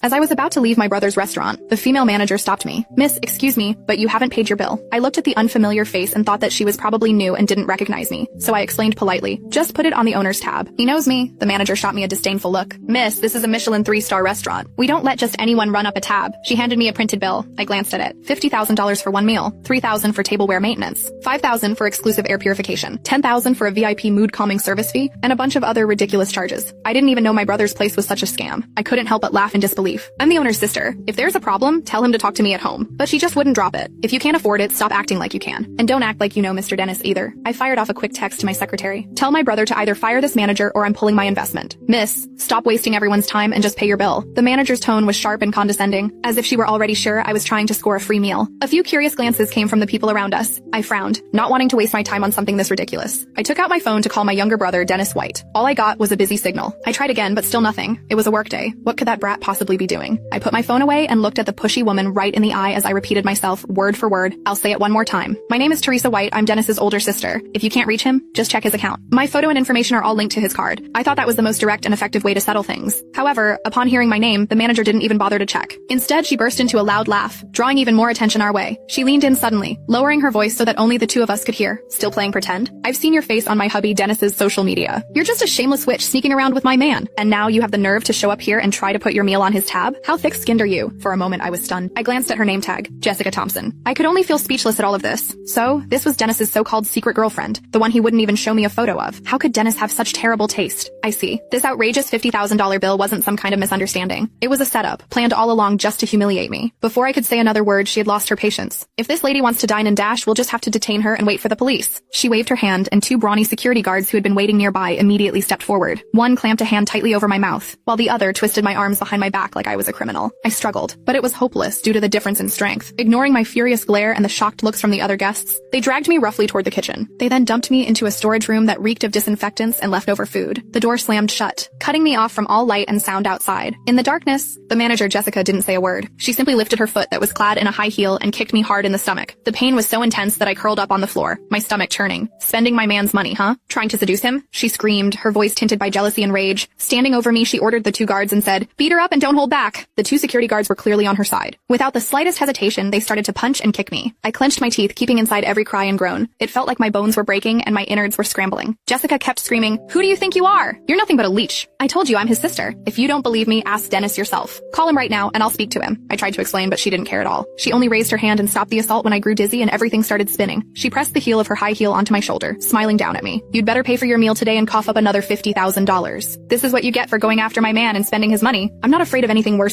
As I was about to leave my brother's restaurant, the female manager stopped me. "Miss, excuse me, but you haven't paid your bill." I looked at the unfamiliar face and thought that she was probably new and didn't recognize me, so I explained politely, "Just put it on the owner's tab." "He knows me." The manager shot me a disdainful look. "Miss, this is a Michelin 3-star restaurant. We don't let just anyone run up a tab." She handed me a printed bill. I glanced at it. $50,000 for one meal, $3,000 for tableware maintenance, $5,000 for exclusive air purification, $10,000 for a VIP mood calming service fee, and a bunch of other ridiculous charges. I didn't even know my brother's place was such a scam. I couldn't help but laugh in disbelief. I'm the owner's sister. If there's a problem, tell him to talk to me at home. But she just wouldn't drop it. If you can't afford it, stop acting like you can. And don't act like you know Mr. Dennis either. I fired off a quick text to my secretary. Tell my brother to either fire this manager or I'm pulling my investment. Miss, stop wasting everyone's time and just pay your bill. The manager's tone was sharp and condescending, as if she were already sure I was trying to score a free meal. A few curious glances came from the people around us. I frowned, not wanting to waste my time on something this ridiculous. I took out my phone to call my younger brother, Dennis White. All I got was a busy signal. I tried again, but still nothing. It was a work day. What could that brat possibly be doing? I put my phone away and looked at the pushy woman right in the eye as I repeated myself, word for word. I'll say it one more time. "My name is Teresa White. I'm Dennis's older sister. If you can't reach him, just check his account." My photo and information are all linked to his card. I thought that was the most direct and effective way to settle things. However, upon hearing my name, the manager didn't even bother to check. Instead, she burst into a loud laugh, drawing even more attention our way. She leaned in suddenly, lowering her voice so that only the two of us could hear. "Still playing pretend? I've seen your face on my hubby Dennis's social media. You're just a shameless witch sneaking around with my man. And now you have the nerve to show up here and try to put your meal on his tab? How thick-skinned are you?" For a moment, I was stunned. I glanced at her name tag, Jessica Thompson. I could only feel speechless at all of this. So, this was Dennis's so-called secret girlfriend, the one he wouldn't even show me a photo of. How could Dennis have such terrible taste? I see. This outrageous $50,000 bill wasn't some kind of misunderstanding. It was a setup, planned all along just to humiliate me. Before I could say another word, she had lost her patience. "If this lady wants to dine and dash, we'll just have to detain her and wait for the police." She waved her hand, and two brawny security guards who had been waiting nearby immediately stepped forward. One clamped a hand tightly over my mouth, while the other twisted my arms behind my back like I was a criminal. I struggled, but it was hopeless due to the difference in strength. Ignoring my furious glare and the shocked looks from the other guests, they dragged me roughly toward the kitchen. They then dumped me into a storage room that reeked of disinfectants and leftover food. The door slammed shut, cutting me off from all light and sound outside. In the darkness, the manager, Jessica, didn't say a word. She simply lifted her foot that was clad in a high heel and kicked me hard in the stomach. The pain was so intense that I curled up on the floor, my stomach churning. "Spending my man's money, huh? Trying to seduce him?" She screamed, her voice tinted by jealousy and rage. Standing over me, she ordered the two guards and said, "Beat her up and don't hold back." The two security guards were clearly on her side. Without the slightest hesitation, they started to punch and kick me. I clenched my teeth, keeping inside every cry and groan. It felt like my bones were breaking and my innards were scrambling. Jessica kept screaming, "Who do you think you are? You're nothing but a leech. I told you I'm his sister. If you don't believe me, ask Dennis yourself. Call him right now and I'll speak to him." I tried to explain, but she didn't care at all. She only raised her hand and stopped the assault when I grew dizzy and everything started spinning. She pressed the heel of her high heel onto my shoulder, smiling down at me. "You'd better pay for your meal today and cough up another $50,000. This is what you get for going after my man and spending his money. I'm not afraid of anything worse